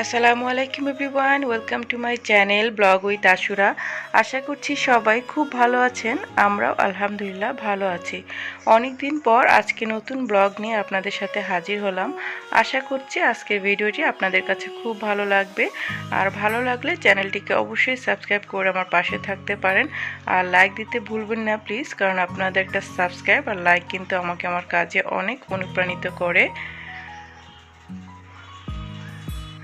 আসসালামু আলাইকুম everyone, welcome to my channel blog with Ashura. আশা করছি সবাই খুব ভালো আছেন। আমরাও আলহামদুলিল্লাহ ভালো আছি। অনেক দিন পর আজকে নতুন ব্লগ নিয়ে আপনাদের সাথে হাজির হলাম। আশা করছি আজকের ভিডিওটি আপনাদের কাছে খুব ভালো লাগবে। আর ভালো লাগলে চ্যানেলটিকে অবশ্যই সাবস্ক্রাইব করে আমার পাশে থাকতে পারেন। আর লাইক দিতে ভুলবেন না প্লিজ, কারণ আপনাদের একটা সাবস্ক্রাইব আর লাইক কিন্তু আমাকে আমার কাজে অনেক অনুপ্রাণিত করে।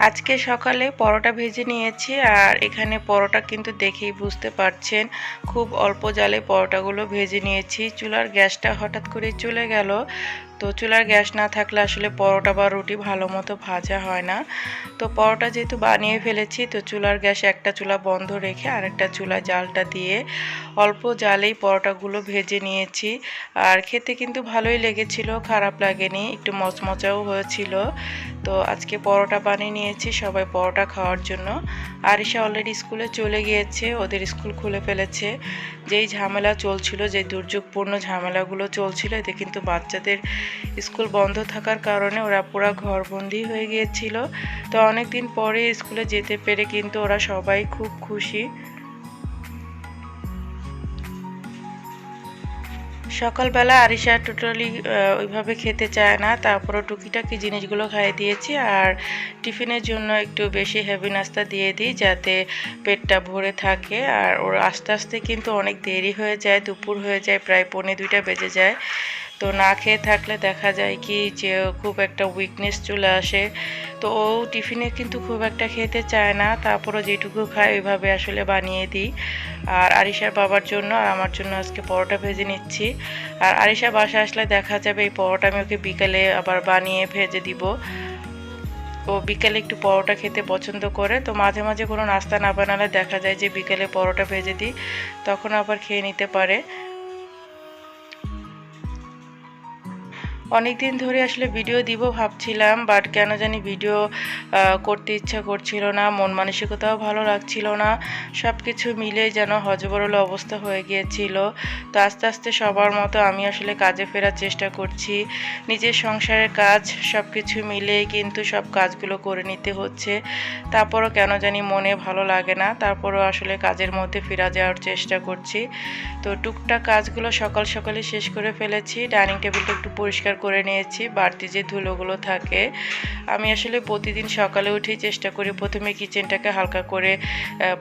আজকে সকালে পরোটা ভেজে নিয়েছি, আর এখানে পরোটা কিন্তু দেখেই বুঝতে পারছেন খুব অল্প জালে পরোটাগুলো ভেজে নিয়েছি। চুলার গ্যাসটা হঠাৎ করে চলে গেল, তো চুলার গ্যাস না থাকলে আসলে পরোটা বা রুটি ভালো মতো ভাজা হয় না। তো পরোটা যেহেতু বানিয়ে ফেলেছি, তো চুলার গ্যাস একটা চুলা বন্ধ রেখে আরেকটা চুলা জালটা দিয়ে অল্প জালেই পরোটাগুলো ভেজে নিয়েছি। আর খেতে কিন্তু ভালোই লেগেছিল, খারাপ লাগেনি, একটু মচমচাও হয়েছিল। তো আজকে পরোটা বানিয়ে নিয়েছি সবাই পরোটা খাওয়ার জন্য। আরিশা অলরেডি স্কুলে চলে গিয়েছে, ওদের স্কুল খুলে ফেলেছে। যেই ঝামেলা চলছিল, যে দুর্যোগপূর্ণ ঝামেলাগুলো চলছিল, এতে কিন্তু বাচ্চাদের স্কুল বন্ধ থাকার কারণে ওরা পুরো ঘরবন্দি হয়ে গিয়েছিল। তো অনেক দিন পরে স্কুলে যেতে পেরে কিন্তু ওরা সবাই খুব খুশি। সকালবেলা আরিশা টোটালি ওইভাবে খেতে চায় না, তারপরও টুকিটাকি জিনিসগুলো খাইয়ে দিয়েছি। আর টিফিনের জন্য একটু বেশি হেভি নাস্তা দিয়ে দিই, যাতে পেটটা ভরে থাকে। আর ওর আস্তে আস্তে কিন্তু অনেক দেরি হয়ে যায়, দুপুর হয়ে যায়, প্রায় 1:45 বেজে যায়। তো না খেয়ে থাকলে দেখা যায় কি যে খুব একটা উইকনেস চলে আসে। তো ও টিফিনে কিন্তু খুব একটা খেতে চায় না, তারপরও যেটুকু খায় ওইভাবে আসলে বানিয়ে দিই। আর আরিশার বাবার জন্য আর আমার জন্য আজকে পরোটা ভেজে নিচ্ছি। আর আরিশা বাসায় আসলে দেখা যাবে এই পরোটা আমি ওকে বিকালে আবার বানিয়ে ভেজে দিব। ও বিকেলে একটু পরোটা খেতে পছন্দ করে, তো মাঝে মাঝে কোনো নাস্তা না বানালে দেখা যায় যে বিকেলে পরোটা ভেজে দিই, তখন আবার খেয়ে নিতে পারে। অনেক দিন ধরে আসলে ভিডিও দিব ভাবছিলাম, বাট কেন জানি ভিডিও করতে ইচ্ছা করছিল না, মন মানসিকতাও ভালো লাগছিল না। সব কিছু মিলেই যেন হযবরল অবস্থা হয়ে গিয়েছিল। তো আস্তে আস্তে সবার মতো আমি আসলে কাজে ফেরার চেষ্টা করছি। নিজের সংসারের কাজ সব কিছু মিলেই কিন্তু সব কাজগুলো করে নিতে হচ্ছে। তারপরও কেন জানি মনে ভালো লাগে না, তারপরও আসলে কাজের মধ্যে ফিরে যাওয়ার চেষ্টা করছি। তো টুকটাক কাজগুলো সকাল সকালে শেষ করে ফেলেছি। ডাইনিং টেবিলটা একটু পরিষ্কার করে নিয়েছি, বাড়তি যে ধুলোগুলো থাকে। আমি আসলে প্রতিদিন সকালে উঠেই চেষ্টা করি প্রথমে কিচেনটাকে হালকা করে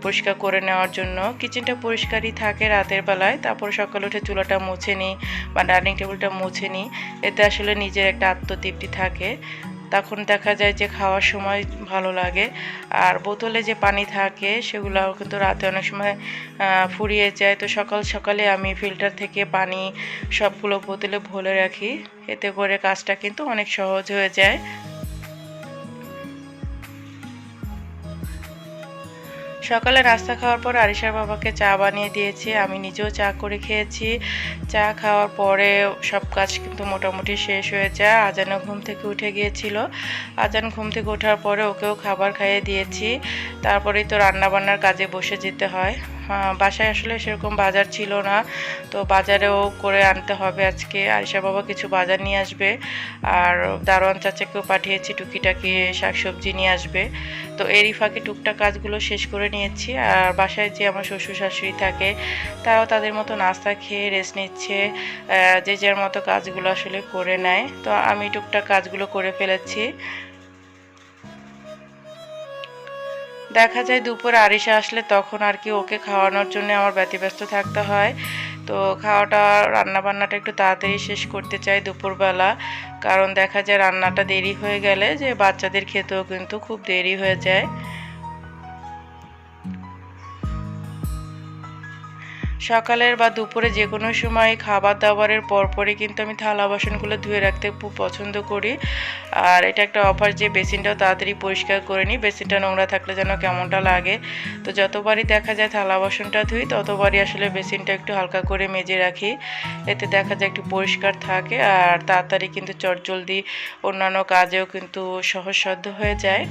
পরিষ্কার করে নেওয়ার জন্য। কিচেনটা পরিষ্কারই থাকে রাতের বেলায়, তারপর সকালে উঠে চুলাটা মুছে নিই বা ডাইনিং টেবিলটা মুছে নিই। এতে আসলে নিজের একটা আত্মতৃপ্তি থাকে, তখন দেখা যায় যে খাওয়ার সময় ভালো লাগে। আর বোতলে যে পানি থাকে সেগুলো কিন্তু রাতে অনেক সময় ফুরিয়ে যায়, তো সকাল সকালে আমি ফিল্টার থেকে পানি সবগুলো বোতলে ভরে রাখি। এতে করে কাজটা কিন্তু অনেক সহজ হয়ে যায়। সকালে নাস্তা খাওয়ার পর আরিশার বাবাকে চা বানিয়ে দিয়েছি, আমি নিজেও চা করে খেয়েছি। চা খাওয়ার পরে সব কাজ কিন্তু মোটামুটি শেষ হয়ে যায়। আজানও ঘুম থেকে উঠে গিয়েছিল, আজান ঘুম থেকে ওঠার পরে ওকেও খাবার খাইয়ে দিয়েছি। তারপরেই তো রান্নাবান্নার কাজে বসে যেতে হয়। বাসায় আসলে সেরকম বাজার ছিল না, তো বাজারেও করে আনতে হবে আজকে। আরিশা বাবা কিছু বাজার নিয়ে আসবে, আর দারোয়ান চাচাকেও পাঠিয়েছি টুকিটাকি শাকসবজি নিয়ে আসবে। তো এরই ফাঁকে টুকটাক কাজগুলো শেষ করে নিয়েছি। আর বাসায় যে আমার শ্বশুর শাশুড়ি থাকে, তারাও তাদের মতো নাস্তা খেয়ে রেস্ট নিচ্ছে, যে যার মতো কাজগুলো আসলে করে নেয়। তো আমি টুকটাক কাজগুলো করে ফেলেছি। দেখা যায় দুপুরে আরিশা আসলে তখন আর কি ওকে খাওয়ানোর জন্য আমার ব্যতিব্যস্ত থাকতে হয়। তো খাওয়াটা রান্নাবান্নাটা একটু তাড়াতাড়ি শেষ করতে চাই দুপুরবেলা, কারণ দেখা যায় রান্নাটা দেরি হয়ে গেলে যে বাচ্চাদের খেতেও কিন্তু খুব দেরি হয়ে যায়। সকালের বা দুপুরে যে কোনো সময় খাবার দাবারের পরপরই কিন্তু আমি থালা বাসনগুলো ধুয়ে রাখতে খুব পছন্দ করি। আর এটা একটা অভ্যাস যে বেসিনটাও তাড়াতাড়ি পরিষ্কার করে নিই, বেসিনটা নোংরা থাকলে যেন কেমনটা লাগে। তো যতবারই দেখা যায় থালা বাসনটা ধুই, ততবারই আসলে বেসিনটা একটু হালকা করে মেজে রাখি। এতে দেখা যায় একটু পরিষ্কার থাকে, আর তাড়াতাড়ি কিন্তু চটজলদি অন্যান্য কাজেও কিন্তু সহজসাধ্য হয়ে যায়।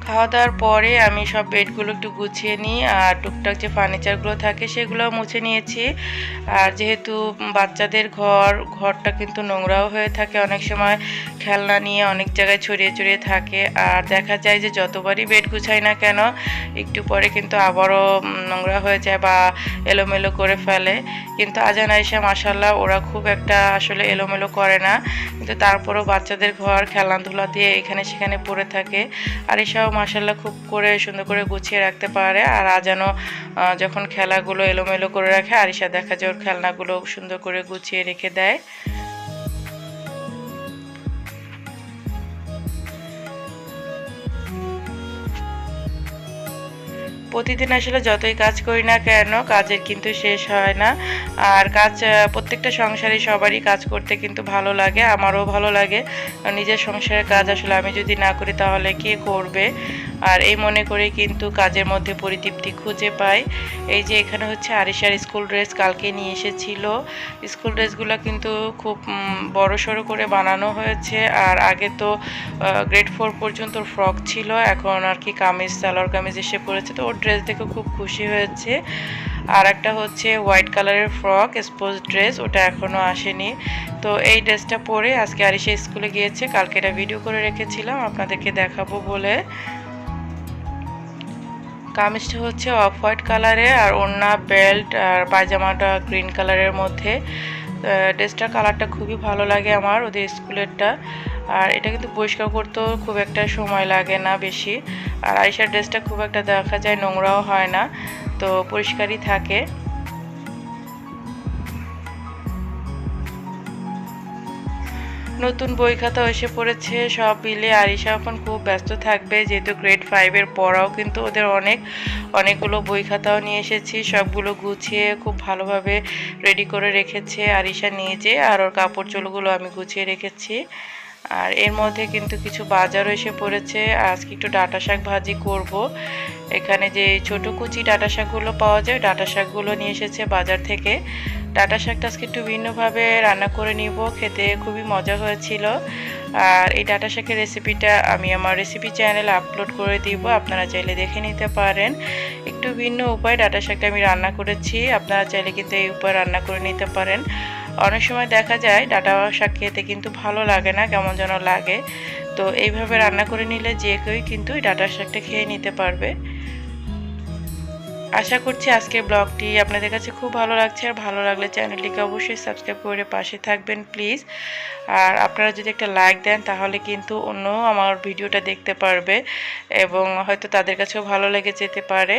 খাওয়া দাওয়ার পরে আমি সব বেডগুলো একটু গুছিয়ে নিই আর টুকটাক যে ফার্নিচারগুলো থাকে সেগুলো মুছে নিয়েছি। আর যেহেতু বাচ্চাদের ঘরটা কিন্তু নোংরাও হয়ে থাকে, অনেক সময় খেলনা নিয়ে অনেক জায়গায় ছড়িয়ে ছড়িয়ে থাকে। আর দেখা যায় যে যতবারই বেড গুছাই না কেন একটু পরে কিন্তু আবারও নোংরা হয়ে যায় বা এলোমেলো করে ফেলে। কিন্তু আজান আয়েশা মাশাআল্লাহ ওরা খুব একটা আসলে এলোমেলো করে না, কিন্তু তারপরও বাচ্চাদের ঘর খেলনাধুলা দিয়ে এখানে সেখানে পড়ে থাকে। আর এসব মাশাআল্লাহ খুব করে সুন্দর করে গুছিয়ে রাখতে পারে। আর আজানও যখন খেলাগুলো এলোমেলো করে রাখে, আরিশা দেখা যায় ওর খেলনাগুলো সুন্দর করে গুছিয়ে রেখে দেয়। প্রতিদিন আসলে যতই কাজ করি না কেন কাজের কিন্তু শেষ হয় না। আর কাজ প্রত্যেকটা সংসারে সবারই কাজ করতে কিন্তু ভালো লাগে, আমারও ভালো লাগে। নিজের সংসারের কাজ আসলে আমি যদি না করি তাহলে কে করবে। আর এই মনে করে কিন্তু কাজের মধ্যে পরিতৃপ্তি খুঁজে পাই। এই যে এখানে হচ্ছে আরিশার স্কুল ড্রেস কালকে নিয়ে এসেছিল। স্কুল ড্রেসগুলো কিন্তু খুব বড় সড়ো করে বানানো হয়েছে। আর আগে তো গ্রেড 4 পর্যন্ত ফ্রক ছিল, এখন আর কি কামিজ সালোয়ার কামিজ এসে পড়েছে, তো ওর ড্রেস দেখে খুব খুশি হয়েছে। আর একটা হচ্ছে হোয়াইট কালারের ফ্রক স্পোর্টস ড্রেস, ওটা এখনও আসেনি। তো এই ড্রেসটা পরে আজকে আরিশা স্কুলে গিয়েছে, কালকে এটা ভিডিও করে রেখেছিলাম আপনাদেরকে দেখাবো বলে। কামিজটা হচ্ছে অফ হোয়াইট কালারের আর ওড়না বেল্ট আর পায়জামাটা গ্রিন কালারের মধ্যে। ড্রেসটার কালারটা খুবই ভালো লাগে আমার, ওদের স্কুলেরটা। আর এটা কিন্তু পরিষ্কার করতেও খুব একটা সময় লাগে না বেশি। আর আরিশার ড্রেসটা খুব একটা দেখা যায় নোংরাও হয় না, তো পরিষ্কারই থাকে। নতুন বই খাতাও এসে পড়েছে, সব মিলে আরিশা এখন খুব ব্যস্ত থাকবে, যেহেতু গ্রেড 5-এর পড়াও কিন্তু ওদের অনেকগুলো বই খাতাও নিয়ে এসেছি। সবগুলো গুছিয়ে খুব ভালোভাবে রেডি করে রেখেছে আরিশা নিজে, আর ওর কাপড় চোলগুলো আমি গুছিয়ে রেখেছি। আর এর মধ্যে কিন্তু কিছু বাজারও এসে পড়েছে। আজকে একটু ডাঁটা শাক ভাজি করব। এখানে যে ছোট কুচি ডাঁটা শাকগুলো পাওয়া যায়, ডাঁটা শাকগুলো নিয়ে এসেছে বাজার থেকে। ডাঁটা শাকটা আজকে একটু ভিন্নভাবে রান্না করে নিব, খেতে খুবই মজা হয়েছিল। আর এই ডাঁটা শাকের রেসিপিটা আমি আমার রেসিপি চ্যানেলে আপলোড করে দিব, আপনারা চাইলে দেখে নিতে পারেন। একটু ভিন্ন উপায়ে ডাঁটা শাকটা আমি রান্না করেছি, আপনারা চাইলে কিন্তু এই উপায়ে রান্না করে নিতে পারেন। অনেক সময় দেখা যায় ডাঁটা শাক খেতে কিন্তু ভালো লাগে না, কেমন যেন লাগে। তো এইভাবে রান্না করে নিলে যে কেউই কিন্তু এই ডাঁটা শাকটা খেয়ে নিতে পারবে। আশা করছি আজকের ব্লগটি আপনাদের কাছে খুব ভালো লাগছে। আর ভালো লাগলে চ্যানেলটিকে অবশ্যই সাবস্ক্রাইব করে পাশে থাকবেন প্লিজ। আর আপনারা যদি একটা লাইক দেন তাহলে কিন্তু অন্য আমার ভিডিওটা দেখতে পারবে এবং হয়তো তাদের কাছেও ভালো লেগে যেতে পারে।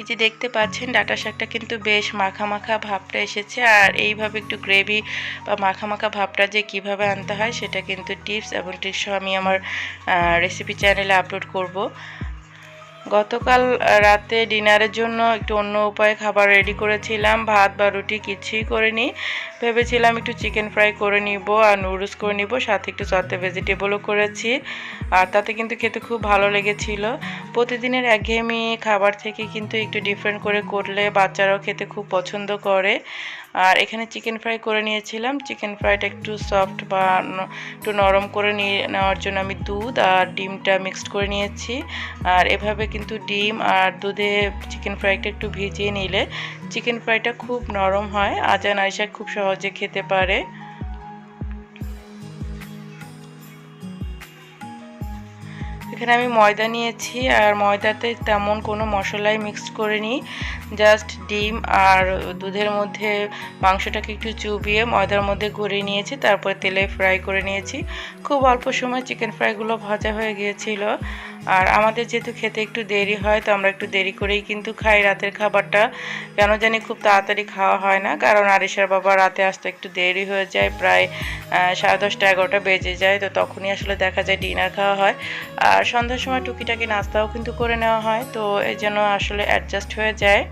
এই যে দেখতে পাচ্ছেন ডাঁটা শাকটা কিন্তু বেশ মাখা মাখা ভাবটা এসেছে। আর এইভাবে একটু গ্রেভি বা মাখা মাখা ভাবটা যে কিভাবে আনতে হয় সেটা কিন্তু টিপস এবং ট্রিক্স আমি আমার রেসিপি চ্যানেলে আপলোড করব। গতকাল রাতে ডিনারের জন্য একটু অন্য উপায়ে খাবার রেডি করেছিলাম, ভাত বা রুটি কিছুই করিনি। ভেবেছিলাম একটু চিকেন ফ্রাই করে নিব আর নুডলস করে নিব, সাথে একটু সাথে ভেজিটেবলও করেছি। আর তাতে কিন্তু খেতে খুব ভালো লেগেছিল। প্রতিদিনের একঘেয়েমি খাবার থেকে কিন্তু একটু ডিফারেন্ট করে করলে বাচ্চারাও খেতে খুব পছন্দ করে। আর এখানে চিকেন ফ্রাই করে নিয়েছিলাম, চিকেন ফ্রাইটা একটু সফট বা একটু নরম করে নেওয়ার জন্য আমি দুধ আর ডিমটা মিক্সড করে নিয়েছি। আর এভাবে কিন্তু ডিম আর দুধে চিকেন ফ্রাইটা একটু ভিজিয়ে নিলে চিকেন ফ্রাইটা খুব নরম হয়, আজান আয়েশা খুব সহজে খেতে পারে। এখানে আমি ময়দা নিয়েছি আর ময়দাতে তেমন কোনো মশলাই মিক্স করিনি, জাস্ট ডিম আর দুধের মধ্যে মাংসটাকে একটু চুবিয়ে ময়দার মধ্যে গড়িয়ে নিয়েছি, তারপর তেলে ফ্রাই করে নিয়েছি। খুব অল্প সময় চিকেন ফ্রাইগুলো ভাজা হয়ে গিয়েছিল। আর আমাদের যেহেতু খেতে একটু দেরি হয়, তো আমরা একটু দেরি করেই কিন্তু খাই রাতের খাবারটা, কেন জানি খুব তাড়াতাড়ি খাওয়া হয় না, কারণ আরিশার বাবা রাতে আসতে একটু দেরি হয়ে যায়, প্রায় 10:30 11টা বেজে যায়। তো তখনই আসলে দেখা যায় ডিনার খাওয়া হয়। আর সন্ধ্যার সময় টুকিটাকি নাস্তাও কিন্তু করে নেওয়া হয়, তো এই জন্য আসলে অ্যাডজাস্ট হয়ে যায়।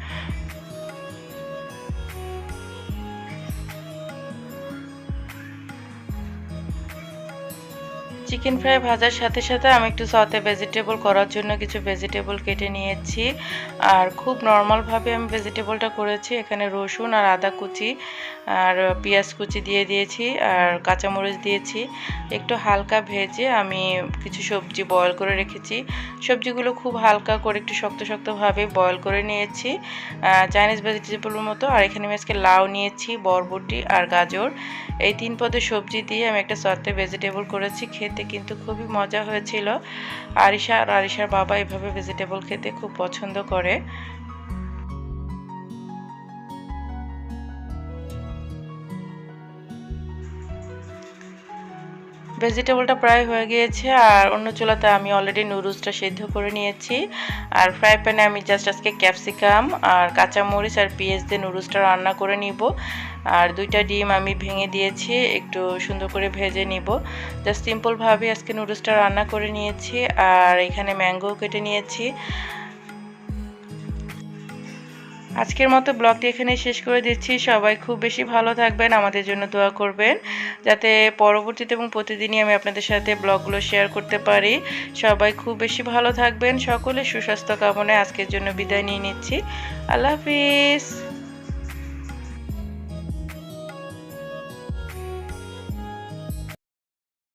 চিকেন ফ্রাই ভাজার সাথে সাথে আমি একটু সতে ভেজিটেবল করার জন্য কিছু ভেজিটেবল কেটে নিয়েছি। আর খুব নর্মালভাবে আমি ভেজিটেবলটা করেছি। এখানে রসুন আর আদা কুচি আর পেঁয়াজ কুচি দিয়ে দিয়েছি আর কাঁচামরিচ দিয়েছি। একটু হালকা ভেজে আমি কিছু সবজি বয়েল করে রেখেছি। সবজিগুলো খুব হালকা করে একটু শক্ত শক্তভাবে বয়েল করে নিয়েছি চাইনিজ ভেজিটেবলের মতো। আর এখানে আমি আজকে লাউ নিয়েছি, বরবটি আর গাজর, এই 3 পদের সবজি দিয়ে আমি একটা সতে ভেজিটেবল করেছি। খেতে কিন্তু খুবই মজা হয়েছিল। আরিশা আর আরিশার বাবা এভাবে ভেজিটেবল খেতে খুব পছন্দ করে। ভেজিটেবলটা প্রায় হয়ে গিয়েছে। আর অন্য চুলাতে আমি অলরেডি নুডলসটা সিদ্ধ করে নিয়েছি। আর ফ্রাই প্যানে আমি জাস্ট আজকে ক্যাপসিকাম আর কাঁচামরিচ আর পেঁয়াজ দিয়ে নুডলসটা রান্না করে নিব। আর 2টা ডিম আমি ভেঙে দিয়েছি, একটু সুন্দর করে ভেজে নিব। জাস্ট সিম্পলভাবে আজকে নুডলসটা রান্না করে নিয়েছি। আর এখানে ম্যাঙ্গো কেটে নিয়েছি। আজকের মতো ব্লগটি এখানে শেষ করে দিচ্ছি। সবাই খুব বেশি ভালো থাকবেন, আমাদের জন্য দোয়া করবেন যাতে পরবর্তীতে এবং প্রতিদিনই আমি আপনাদের সাথে ব্লগগুলো শেয়ার করতে পারি। সবাই খুব বেশি ভালো থাকবেন। সকলে সুস্বাস্থ্য কামনায় আজকের জন্য বিদায় নিয়ে নিচ্ছি। আল্লাহ হাফিজ।